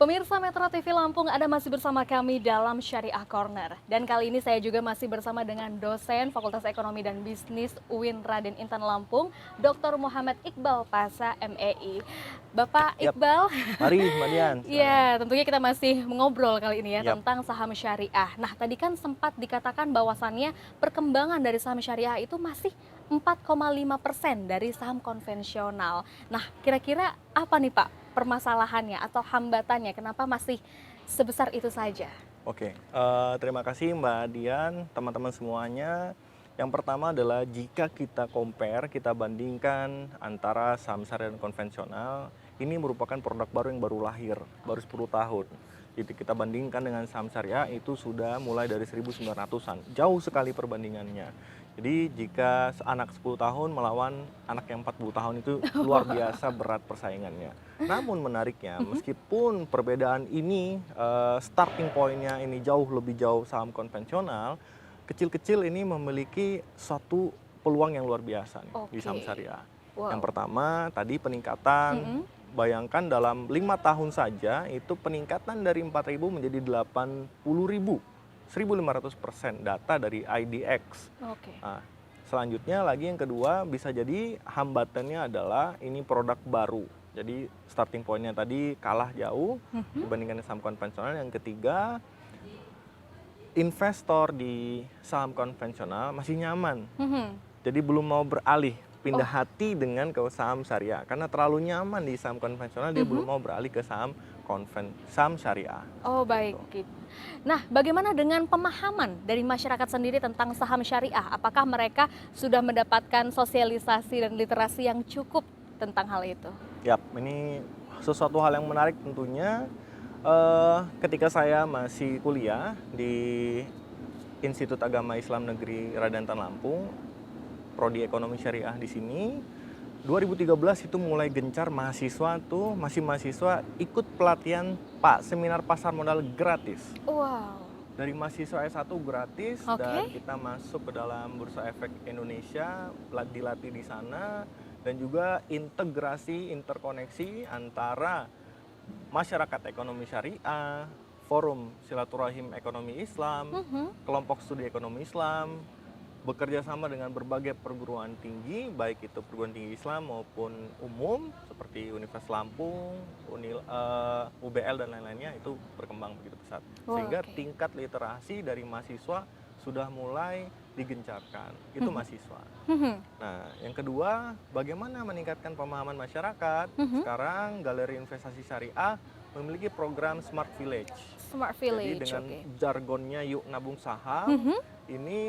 Pemirsa Metro TV Lampung, Anda masih bersama kami dalam Syariah Corner. Dan kali ini saya juga masih bersama dengan dosen Fakultas Ekonomi dan Bisnis UIN Raden Intan Lampung, Dr. Muhammad Iqbal Pasa, MEI. Bapak Yap, Iqbal, mari Mbak Dian, silakan. ya tentunya kita masih mengobrol kali ini ya Yap, tentang saham syariah. Nah tadi kan sempat dikatakan bahwasannya perkembangan dari saham syariah itu masih 4,5% dari saham konvensional. Nah kira-kira apa nih Pak permasalahannya atau hambatannya kenapa masih sebesar itu saja? oke. Terima kasih Mbak Dian, teman-teman semuanya. Yang pertama adalah jika kita compare, kita bandingkan antara saham syariah dan konvensional, ini merupakan produk baru yang baru lahir, baru 10 tahun. Jadi kita bandingkan dengan saham syariah itu sudah mulai dari 1900-an, jauh sekali perbandingannya. Jadi jika anak 10 tahun melawan anak yang 40 tahun itu luar biasa berat persaingannya. Namun menariknya, meskipun perbedaan ini starting point-nya ini lebih jauh saham konvensional, kecil-kecil ini memiliki suatu peluang yang luar biasa nih di saham Oke, syariah. Yang wow. pertama tadi peningkatan, Mm-mm. bayangkan dalam 5 tahun saja itu peningkatan dari 4.000 menjadi 80.000, 1.500% data dari IDX. Oke. Nah, selanjutnya lagi yang kedua bisa jadi hambatannya adalah ini produk baru. Jadi starting point-nya tadi kalah jauh dibandingkan dengan saham konvensional. Yang ketiga, investor di saham konvensional masih nyaman. Mhm. Jadi belum mau beralih, pindah Oh, hati dengan ke saham syariah. Karena terlalu nyaman di saham konvensional, dia mhm. belum mau beralih ke saham syariah. Oh baik. Gitu. Nah, bagaimana dengan pemahaman dari masyarakat sendiri tentang saham syariah? Apakah mereka sudah mendapatkan sosialisasi dan literasi yang cukup tentang hal itu? Yap, ini sesuatu hal yang menarik tentunya. Ketika saya masih kuliah di Institut Agama Islam Negeri Radantan Lampung, Prodi Ekonomi Syariah di sini, 2013 itu mulai gencar mahasiswa tuh, masih mahasiswa ikut pelatihan seminar pasar modal gratis. Wow, Dari mahasiswa S1 gratis dan oke. kita masuk ke dalam Bursa Efek Indonesia, dilatih di sana dan juga integrasi, interkoneksi antara masyarakat ekonomi syariah, forum silaturahim ekonomi Islam, Mhm. kelompok studi ekonomi Islam, bekerja sama dengan berbagai perguruan tinggi, baik itu perguruan tinggi Islam maupun umum seperti Universitas Lampung, UBL dan lain-lainnya itu berkembang begitu pesat. Wah, Sehingga oke. tingkat literasi dari mahasiswa sudah mulai digencarkan. Itu Mhm. mahasiswa. Mhm. Nah, yang kedua, bagaimana meningkatkan pemahaman masyarakat? Mhm. Sekarang Galeri Investasi Syariah memiliki program Smart Village. Smart Jadi Village, dengan oke. jargonnya Yuk Nabung Saham, Mhm. ini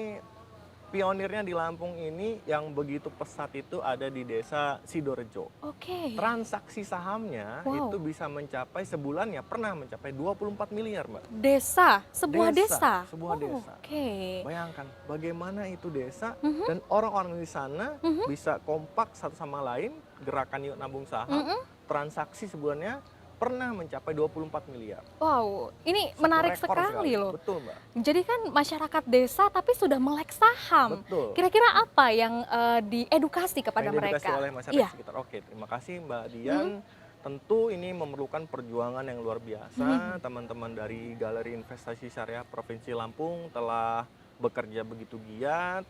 pionirnya di Lampung ini yang begitu pesat itu ada di desa Sidorejo. Oke. Transaksi sahamnya itu Wow. bisa mencapai sebulannya pernah mencapai 24 miliar, Mbak. Desa, sebuah desa. Sebuah Oh, desa. oke. Bayangkan bagaimana itu desa Mhm. dan orang-orang di sana Mhm. bisa kompak satu sama lain, gerakan Yuk Nabung Saham, Mhm. transaksi sebulannya pernah mencapai 24 miliar. Wow, ini Satu menarik rekor sekali sekali. loh. Betul, Mbak. Jadi kan masyarakat desa tapi sudah melek saham. Betul. Kira-kira apa yang diedukasi kepada Yang diedukasi mereka? oleh masyarakat Iya. sekitar. Oke, terima kasih Mbak Dian. Mhm. Tentu ini memerlukan perjuangan yang luar Mhm. biasa. Teman-teman dari Galeri Investasi Syariah Provinsi Lampung telah bekerja begitu giat.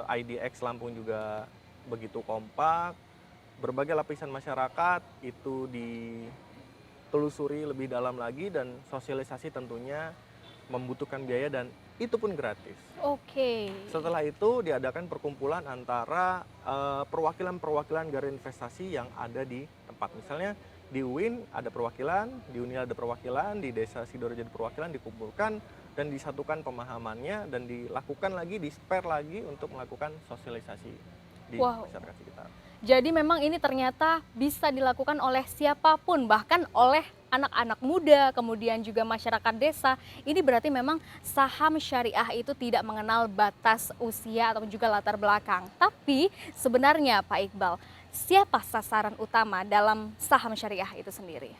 IDX Lampung juga begitu kompak. Berbagai lapisan masyarakat itu ditelusuri lebih dalam lagi dan sosialisasi tentunya membutuhkan biaya dan itu pun gratis. Oke. Setelah itu diadakan perkumpulan antara perwakilan-perwakilan galeri investasi yang ada di tempat. Misalnya di UIN ada perwakilan, di UNIL ada perwakilan, di Desa Sidoarjo ada perwakilan, dikumpulkan dan disatukan pemahamannya dan dilakukan lagi, di-spare lagi untuk melakukan sosialisasi di Wow. masyarakat sekitar. Jadi memang ini ternyata bisa dilakukan oleh siapapun, bahkan oleh anak-anak muda, kemudian juga masyarakat desa. Ini berarti memang saham syariah itu tidak mengenal batas usia ataupun juga latar belakang. Tapi sebenarnya Pak Iqbal, siapa sasaran utama dalam saham syariah itu sendiri?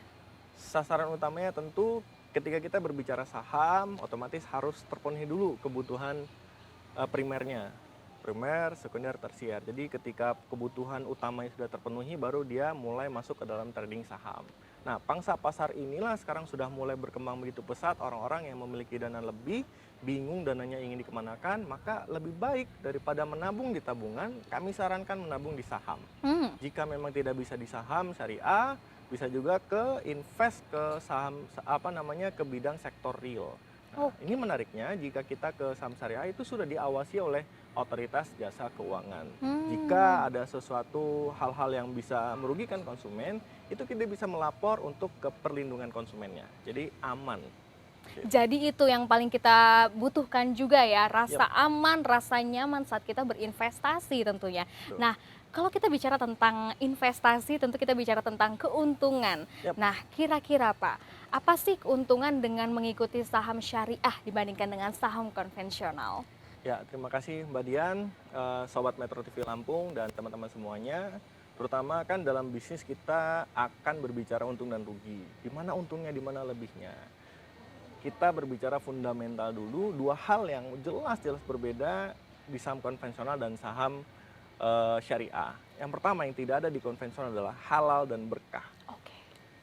Sasaran utamanya tentu ketika kita berbicara saham, otomatis harus terpenuhi dulu kebutuhan primernya. Primer, sekunder, tersier. Jadi ketika kebutuhan utamanya sudah terpenuhi, baru dia mulai masuk ke dalam trading saham. Nah, pangsa pasar inilah sekarang sudah mulai berkembang begitu pesat, orang-orang yang memiliki dana lebih, bingung dananya ingin dikemanakan, maka lebih baik daripada menabung di tabungan, kami sarankan menabung di saham. Hmm, Jika memang tidak bisa di saham syariah, bisa juga ke invest ke saham ke bidang sektor real. Nah, oke. ini menariknya jika kita ke saham syariah itu sudah diawasi oleh otoritas jasa keuangan. Hmm. Jika ada sesuatu hal-hal yang bisa merugikan konsumen, itu kita bisa melapor untuk ke perlindungan konsumennya. Jadi aman. Gitu. Jadi itu yang paling kita butuhkan juga ya, Yap, rasa aman, rasa nyaman saat kita berinvestasi tentunya. betul. Nah, kalau kita bicara tentang investasi, tentu kita bicara tentang keuntungan. Yap. Nah, kira-kira Pak, apa sih keuntungan dengan mengikuti saham syariah dibandingkan dengan saham konvensional? Ya, terima kasih Mbak Dian, Sobat Metro TV Lampung dan teman-teman semuanya. Terutama kan dalam bisnis kita akan berbicara untung dan rugi. Di mana untungnya, di mana lebihnya. Kita berbicara fundamental dulu, dua hal yang jelas-jelas berbeda di saham konvensional dan saham syariah. Yang pertama yang tidak ada di konvensional adalah halal dan berkah. Oke.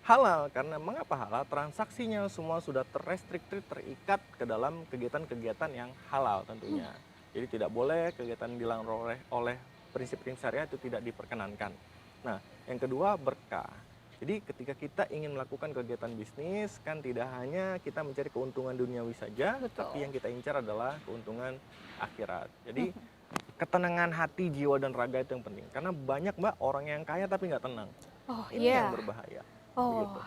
Halal karena mengapa halal? Transaksinya semua sudah terrestriksi, terikat ke dalam kegiatan-kegiatan yang halal tentunya. Jadi tidak boleh kegiatan yang dilanggar oleh prinsip-prinsip syariah itu tidak diperkenankan. Nah, yang kedua berkah. Jadi ketika kita ingin melakukan kegiatan bisnis kan tidak hanya kita mencari keuntungan duniawi saja, Betul. tapi yang kita incar adalah keuntungan akhirat. Jadi ketenangan hati, jiwa dan raga itu yang penting. Karena banyak Mbak orang yang kaya tapi nggak tenang. Oh Ini iya. yang berbahaya. Oh, Begitu.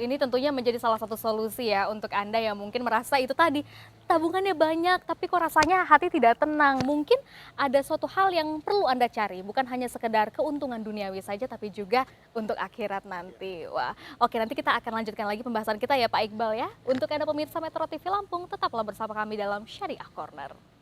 ini tentunya menjadi salah satu solusi ya untuk Anda yang mungkin merasa itu tadi, tabungannya banyak tapi kok rasanya hati tidak tenang. Mungkin ada suatu hal yang perlu Anda cari, bukan hanya sekedar keuntungan duniawi saja tapi juga untuk akhirat nanti. Wah, oke, nanti kita akan lanjutkan lagi pembahasan kita ya Pak Iqbal ya. Untuk Anda pemirsa Metro TV Lampung, tetaplah bersama kami dalam Syariah Corner.